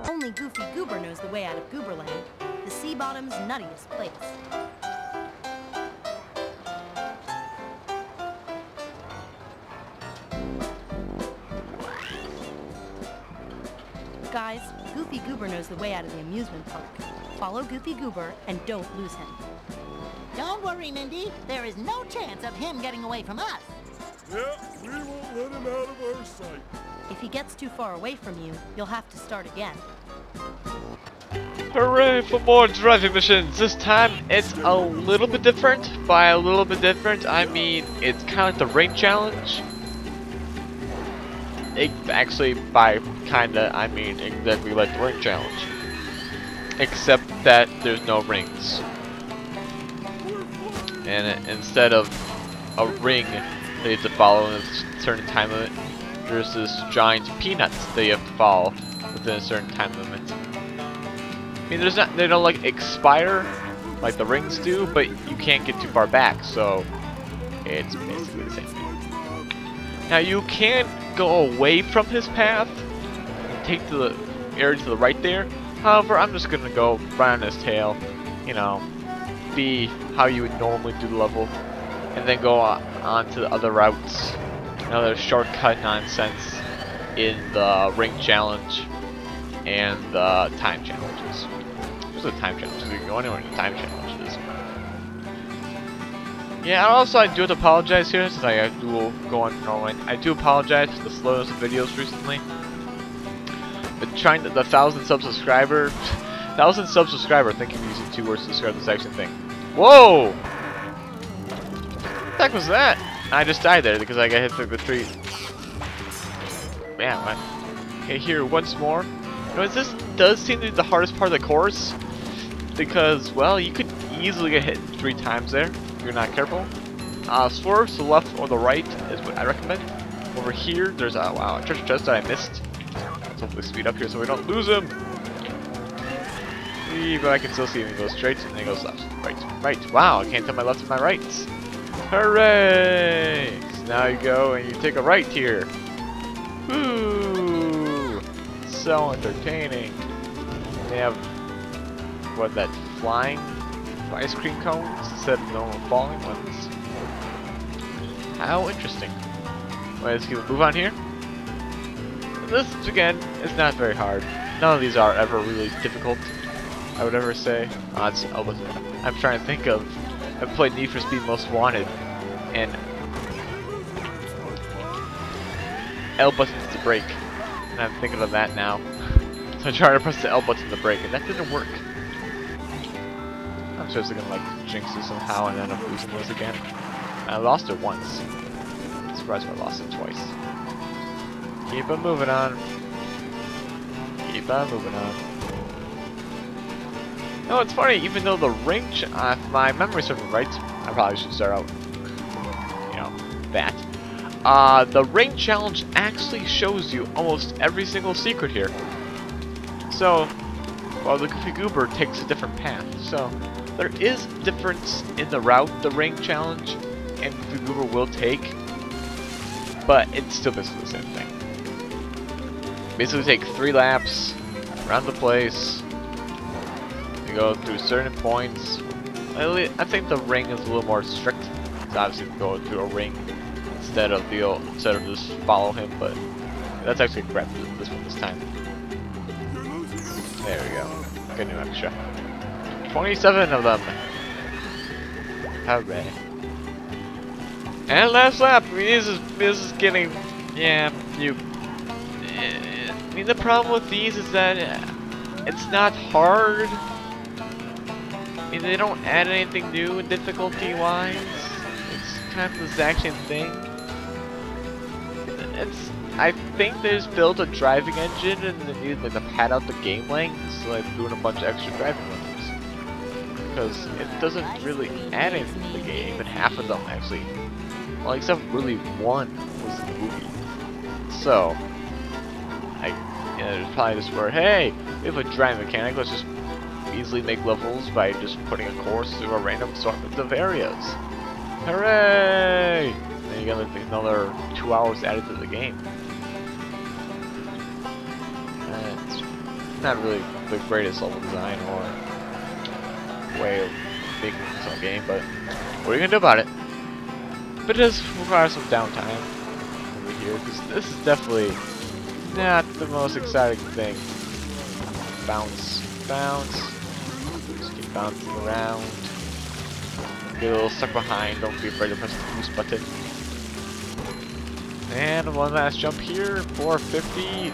Only Goofy Goober knows the way out of Gooberland, the sea bottom's nuttiest place. Guys, Goofy Goober knows the way out of the amusement park. Follow Goofy Goober and don't lose him. Don't worry, Mindy. There is no chance of him getting away from us. Yeah, we won't let him out of our sight. If he gets too far away from you, you'll have to start again. Hooray for more driving missions! This time it's a little bit different. By a little bit different, I mean it's kind of like the ring challenge. Actually, by kinda, I mean exactly like the ring challenge. Except that there's no rings. And instead of a ring that you have to follow in a certain time limit, there's this giant peanut that you have to follow within a certain time limit. I mean, they don't like expire like the rings do, but you can't get too far back, so it's basically the same thing. Now you can go away from his path, take the area to the right there. However, I'm just gonna go right on his tail, you know, be how you would normally do the level, and then go on to the other routes. Another shortcut nonsense in the ring challenge and the time challenges. Where's the time challenges? You can go anywhere in the time challenges. Yeah, also I do have to apologize here since I do go on normally. I do apologize for the slowness of videos recently. But trying to, the 1,000 subscriber, I think I'm using 2 words to describe this exact same thing. Whoa! What the heck was that? I just died there because I got hit through the tree. Man, what? Okay, here once more. You know, this does seem to be the hardest part of the course because, well, you could easily get hit 3 times there if you're not careful. Swerve to the left or the right is what I recommend. Over here, there's a a treasure chest that I missed. Let's hopefully speed up here so we don't lose him. But I can still see him. He goes straight and then he goes left, right. Wow, I can't tell my left and my rights. Hooray! So now you go and you take a right here. Woo! So entertaining. They have what, that flying ice cream cones instead of normal falling ones. How interesting. Let's keep a move on here. This again is not very hard. None of these are ever really difficult, I would ever say. I'm trying to think of. I've played Need for Speed Most Wanted, and L button's to brake, and I'm thinking of that now. So I tried to press the L button to brake, and that didn't work. I'm seriously gonna like jinx it somehow and end up losing this again. I lost it once. I'm surprised I lost it twice. Keep on moving on. Keep on moving on. No, it's funny, even though the ring, if my memory serves me right, I probably should start out, you know, that. The ring challenge actually shows you almost every single secret here. So, well, the Goofy Goober takes a different path. So, there is difference in the route the ring challenge and Goofy Goober will take, but it's still basically the same thing. Basically take 3 laps around the place. You go through certain points. I think the ring is a little more strict. It's obviously go through a ring instead of just follow him, but that's actually correct this one this time. There we go. Good new extra. 27 of them. Hooray. And last lap. I mean, this is getting, yeah, I mean, the problem with these is that it's not hard. I mean, they don't add anything new difficulty-wise. It's kind of the exact same thing. I think they just built a driving engine and they needed like to pad out the game length, so like doing a bunch of extra driving levels. Because it doesn't really add anything to the game, even half of them actually. Well, except really one was in the movie. So, there's probably just where, hey, we have a driving mechanic, let's just easily make levels by just putting a course through a random assortment of areas. Hooray! And then you get like another 2 hours added to the game. That's not really the greatest level design or way of making this whole game, but what are you gonna do about it? But it does require some downtime over here, because this is definitely not the most exciting thing. Bounce, bounce. Just keep bouncing around. Get a little stuck behind. Don't be afraid to press the boost button. And one last jump here. 450.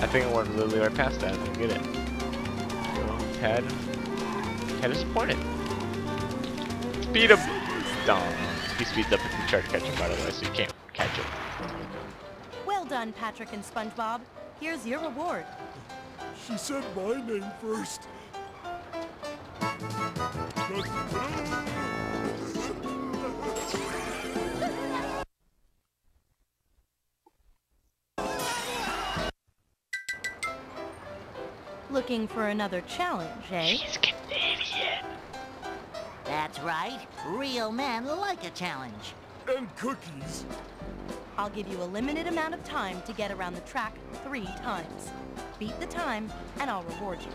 I think I went literally right past that. I didn't get it. So, Ted disappointed. Speed him. Dumb. He speeds up if you try to catch him, by the way, so you can't catch him. Well done, Patrick and SpongeBob. Here's your reward. She said my name first. Looking for another challenge, eh? She's Canadian. That's right. Real men like a challenge. And cookies. I'll give you a limited amount of time to get around the track 3 times. Beat the time, and I'll reward you.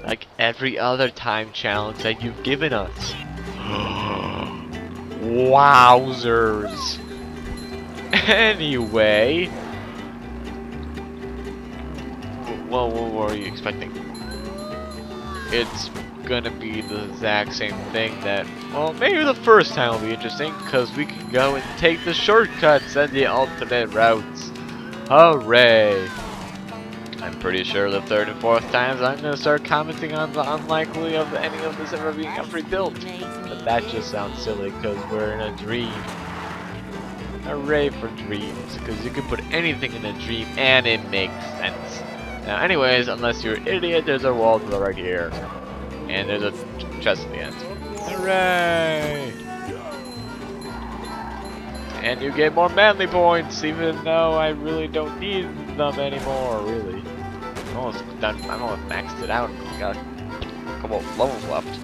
Like every other time challenge that you've given us. Wowzers. Anyway. Well, what were you expecting? It's gonna be the exact same thing that, well, maybe the first time will be interesting, because we can go and take the shortcuts and the alternate routes. Hooray! I'm pretty sure the third and fourth times I'm gonna start commenting on the unlikely of any of this ever being rebuilt. But that just sounds silly, because we're in a dream. Hooray for dreams, because you can put anything in a dream and it makes sense. Now anyways, unless you're an idiot, there's a wall to the right here. And there's a chest at the end. Hooray! And you get more manly points, even though I really don't need them anymore, really. I'm almost done. I'm almost maxed it out. Got a couple of levels left.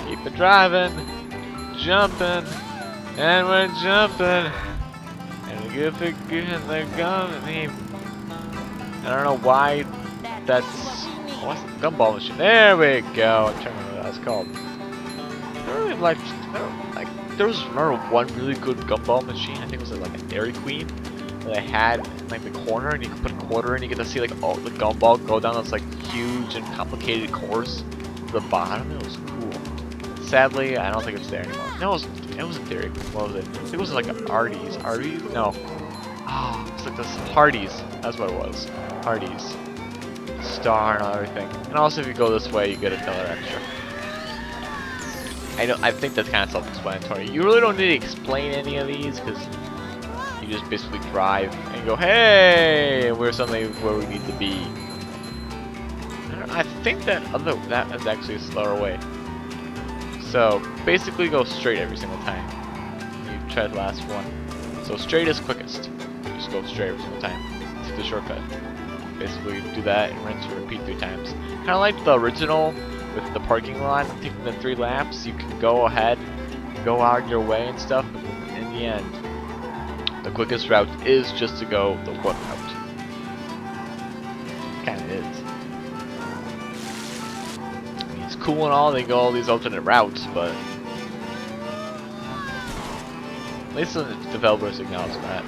Keep it driving, jumping, and we're jumping. And if it good, they're going. I don't know why that's. What's the gumball machine? There we go. I'm trying to remember what that's called. I don't really like. There was one really good gumball machine. I think it was like a Dairy Queen that I had in like the corner, and you can put a quarter in. You get to see like all the gumball go down this like huge and complicated course to the bottom. It was cool. Sadly, I don't think it's there anymore. No, it was a Dairy Queen. What was it? I think it was like an Arby's. Arby's? No. Oh, it's like this Hardee's. That's what it was. Hardee's. Star and everything. And also, if you go this way, you get another extra. I think that's kind of self-explanatory. You really don't need to explain any of these, because you just basically drive and go, hey, we're something where we need to be. I think that is actually a slower way. So basically, go straight every single time. You try the last one. So straight is quickest. Just go straight every single time. Take the shortcut. Basically, do that and rinse and repeat 3 times. Kind of like the original. With the parking lot, taking the 3 laps, you can go ahead, go out your way and stuff, but in the end, the quickest route is just to go the one route. Kinda is. I mean, it's cool and all, they go all these alternate routes, but at least the developers acknowledge that.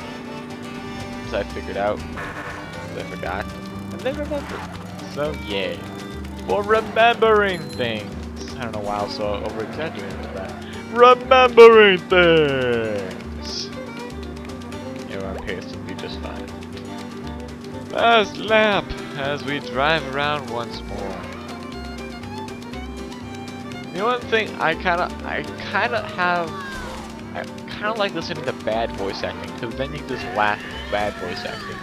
As I figured out, I forgot, and they remembered. So, yeah. For remembering things. I don't know why I was so over-exaggerating with that. Remembering things! Yeah, our pace will be just fine. Last lap as we drive around once more. The one thing I kinda like listening to bad voice acting, because then you can just laugh at bad voice acting.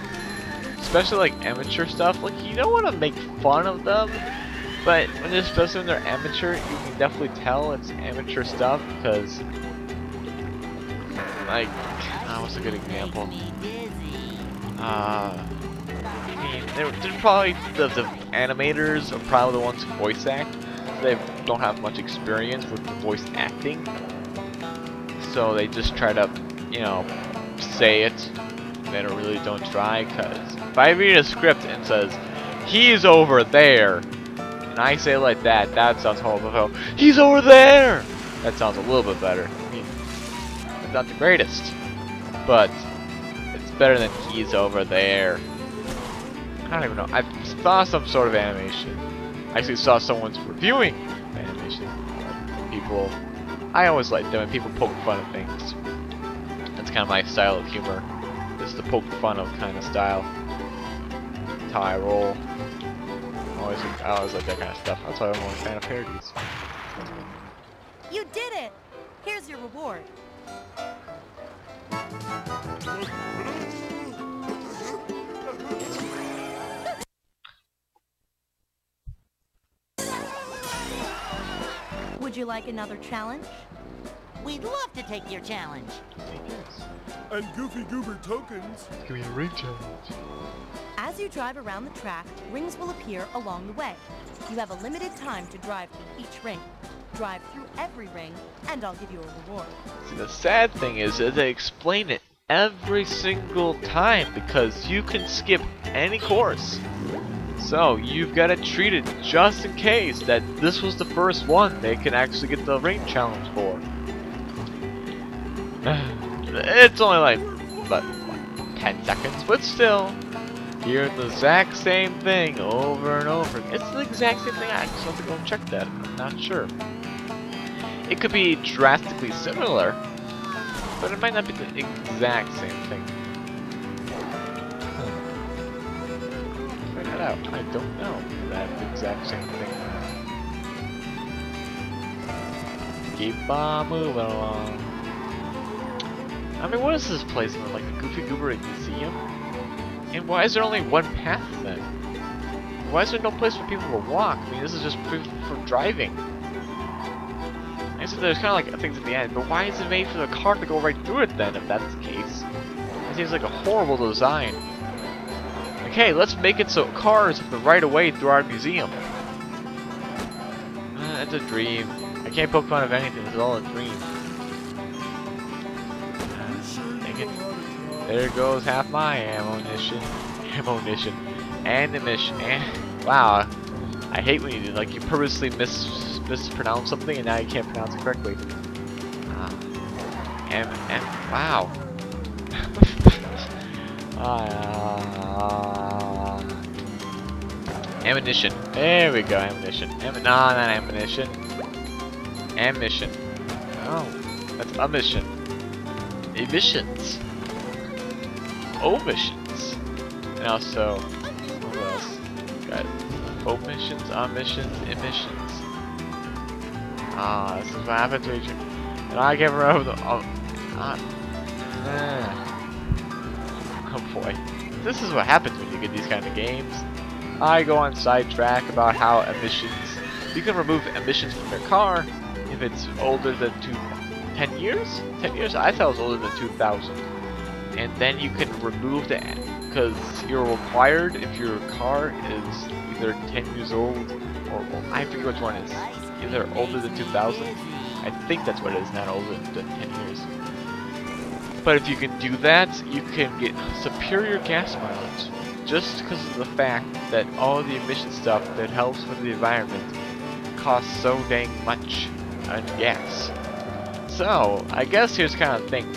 Especially like amateur stuff, like you don't want to make fun of them. But especially when they're amateur, you can definitely tell it's amateur stuff, because, like, what's a good example? I mean, they're probably the animators are probably the ones who voice act. They don't have much experience with the voice acting, so they just try to, you know, say it they really don't try, because if I read a script and says, he's over there, and I say it like that, that sounds horrible. He's over there! That sounds a little bit better. I mean, it's not the greatest, but it's better than he's over there. I don't even know. I saw some sort of animation. I actually saw someone's reviewing animation. People, I always like them when people poke fun of things. That's kind of my style of humor. Just the poke fun of kind of style. That's how I roll. I always like that kind of stuff. That's why I'm always a fan of parodies. You did it! Here's your reward. Would you like another challenge? We'd love to take your challenge. And Goofy Goober tokens. Give me a ring challenge. As you drive around the track, rings will appear along the way. You have a limited time to drive through each ring. Drive through every ring, and I'll give you a reward. See, the sad thing is that they explain it every single time because you can skip any course. So you've got to treat it just in case that this was the first one they can actually get the ring challenge for. It's only like, what, 10 seconds, but still, you're the exact same thing over and over. It's the exact same thing. I just have to go and check that. I'm not sure. It could be drastically similar, but it might not be the exact same thing. Try that out. I don't know if that's the exact same thing. Keep on moving along. I mean, what is this place? Like a Goofy Goober Museum? And why is there only one path then? Why is there no place for people to walk? I mean, this is just for driving. I said there's kind of like things at the end, but why is it made for the car to go right through it then, if that's the case? It seems like a horrible design. Okay, let's make it so cars have the right of way through our museum. It's a dream. I can't poke fun of anything, it's all a dream. There goes half my ammunition. Wow. I hate when you like you purposely mispronounce something and now you can't pronounce it correctly. Wow. Ammunition. There we go, ammunition. No, not ammunition. Ammunition. Oh, that's omission. Emissions. Omissions. And also, what else? Got omissions, omissions, emissions. This is what happens to each other. And I can't remember the. Oh boy. This is what happens when you get these kind of games. I go on sidetrack about how emissions. You can remove emissions from your car if it's older than 10 years? 10 years? I thought it was older than 2000. And then you can remove that because you're required if your car is either 10 years old or I forget which one is. Either older than 2000. I think that's what it is, not older than 10 years. But if you can do that, you can get superior gas mileage. Just because of the fact that all the emission stuff that helps with the environment costs so dang much on gas. So, I guess here's kind of the thing.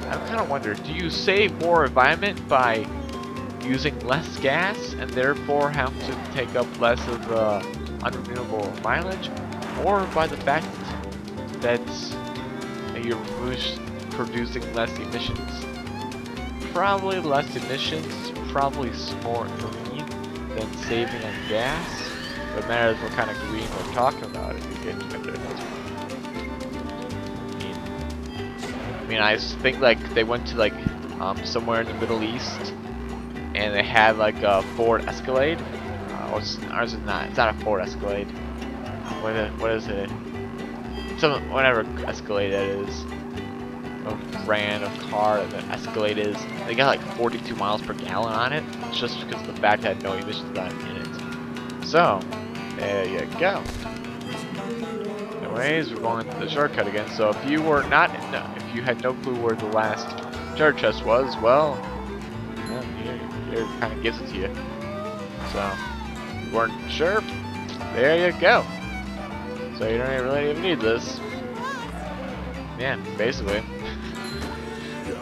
I kind of wonder, do you save more environment by using less gas and therefore have to take up less of the unrenewable mileage? Or by the fact that you're producing less emissions? Probably less emissions, probably more green than saving on gas. But it matters what kind of green we're talking about if you get into it. I mean, I think like they went to like somewhere in the Middle East and they had like a Ford Escalade. Ours is not. It's not a Ford Escalade. What is it? Whatever Escalade that is. A brand of car that Escalade is. They got like 42 miles per gallon on it. It's just because of the fact that had no emissions on it in it. So, there you go. Anyways, we're going to the shortcut again. So if you were not, if you had no clue where the last treasure chest was, well, It kind of gives it to you. So, you weren't sure? There you go. So you don't really even need this. Yeah, basically.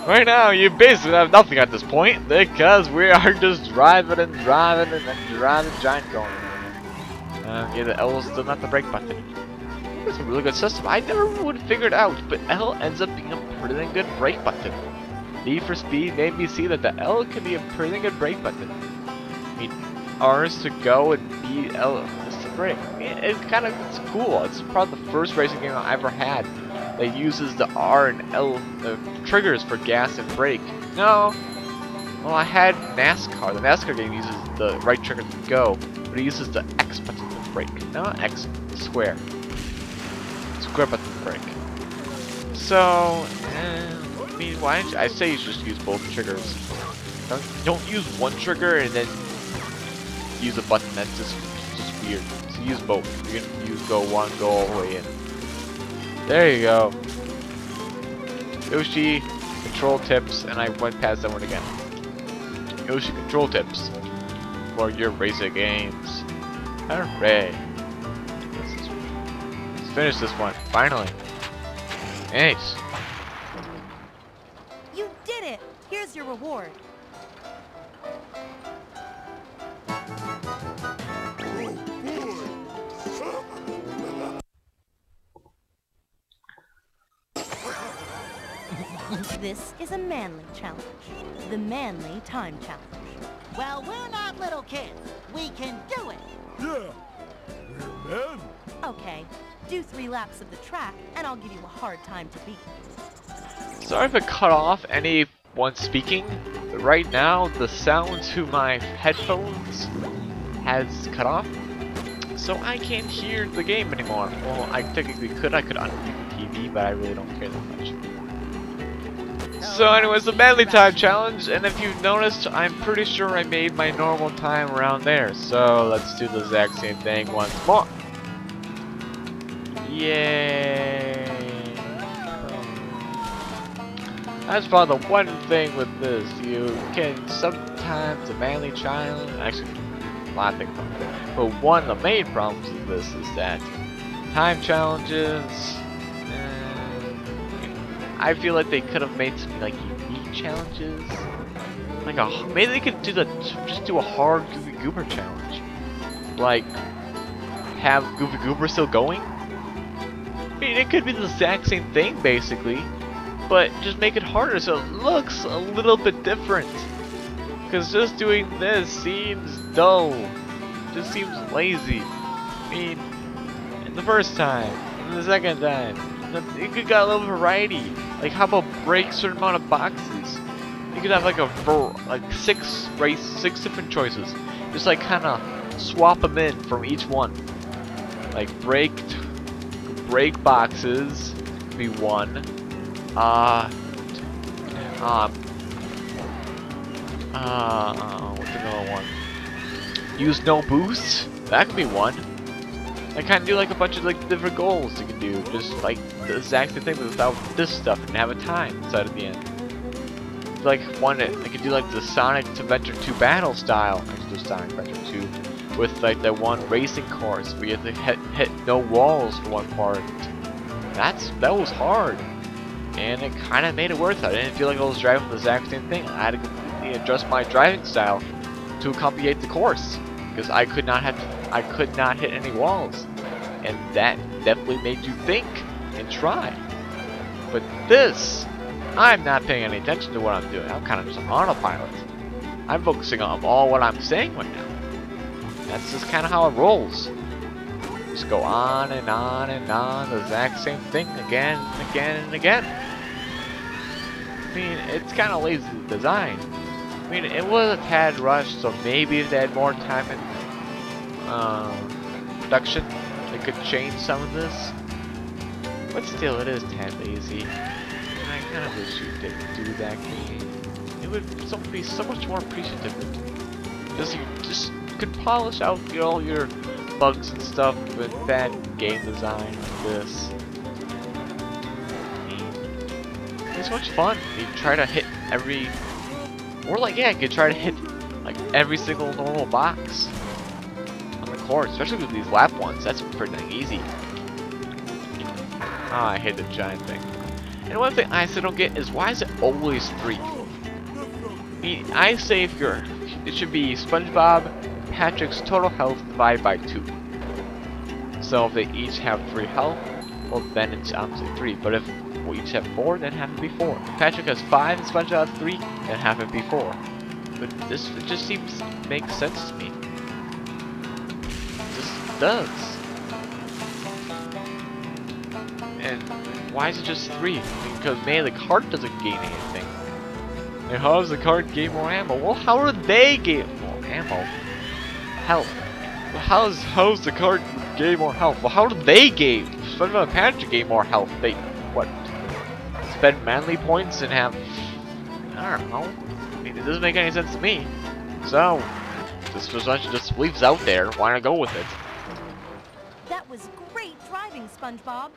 Right now, you basically have nothing at this point because we are just driving and driving and then driving giant going. Yeah, the L is still not the brake button. It's a really good system. I never would have figured out, but L ends up being a pretty good brake button. Need for Speed made me see that the L can be a pretty good brake button. I mean, R is to go and B, L is to brake. I mean, it's cool. It's probably the first racing game I ever had that uses the R and L triggers for gas and brake. No. Well, I had NASCAR. The NASCAR game uses the right trigger to go, but it uses the X button to brake. No, X, square. Square button to brake. So, I mean, why don't you, I say you should just use both triggers. Don't use one trigger and then use a button. That's just weird. So use both. You can use go one, go all the way in. There you go. Yoshi control tips, and I went past that one again. Yoshi control tips for your racing games. Hooray! Let's finish this one finally. Nice. You did it! Here's your reward. This is a manly challenge. The manly time challenge. Well, we're not little kids. We can do it. Yeah, we're men. Okay, do 3 laps of the track, and I'll give you a hard time to beat. Sorry if I cut off anyone speaking, but right now the sound to my headphones has cut off, so I can't hear the game anymore. Well, I technically could. I could unmute the TV, but I really don't care that much. So anyways, the manly time challenge, and if you've noticed, I'm pretty sure I made my normal time around there. So let's do the exact same thing once more. Yay! That's probably the one thing with this. You can sometimes a manly challenge, actually a lot of things about it. But one of the main problems with this is that time challenges, I feel like they could have made some like unique challenges. Like maybe they could do just do a hard Goofy Goober challenge. Like have Goofy Goober still going. I mean, it could be the exact same thing basically, but just make it harder so it looks a little bit different. Because just doing this seems dull. Just seems lazy. I mean, the first time, and the second time, you could got a little variety. Like how about break a certain amount of boxes? You could have like six different choices. Just like kind of swap them in from each one. Like break boxes be one. What's another one? Use no boost. That could be one. I kind of do like a bunch of like different goals you can do, just like the exact same thing but without this stuff and have a time inside at the end. Like one, I could do like the Sonic Adventure 2 battle style. I could do Sonic Adventure 2 with like that one racing course where you have to hit no walls for one part. That was hard, and it kind of made it worth it. I didn't feel like I was driving the exact same thing. I had to completely adjust my driving style to accommodate the course because I could not hit any walls, and that definitely made you think and try. But this, I'm not paying any attention to what I'm doing. I'm kind of just on autopilot. I'm focusing on all what I'm saying right now. That's just kind of how it rolls. Just go on and on and on, the exact same thing again and again and again. I mean, it's kind of lazy design. I mean, it was a tad rushed, so maybe if they had more time in production, they could change some of this. But still, it is tad lazy. And I kind of wish you didn't do that game. It would be so much more appreciative. Because you just could polish out all your bugs and stuff with bad game design like this. It's so much fun. You try to hit every, or like, yeah, you could try to hit like every single normal box on the course, especially with these lap ones. That's pretty dang easy. Oh, I hate the giant thing. And one thing I still don't get is why is it always 3? I mean, I say if you're, it should be SpongeBob, Patrick's total health divided by 2. So if they each have 3 health, well then it's obviously 3. But if we each have 4, then have it be 4. If Patrick has 5 and SpongeBob has 3, then have it be 4. But this it just seems to make sense to me. It just does. And why is it just 3? I mean, because man, the card doesn't gain anything. And how does the card gain more ammo? Well, how do they gain more ammo? Health. Well, how's the card gain more health? Well, how do they gain? SpongeBob and Patrick gain more health. They what? Spend manly points and have, I don't know. I mean, it doesn't make any sense to me. So this presumption just leaves out there. Why not go with it? That was great driving, SpongeBob.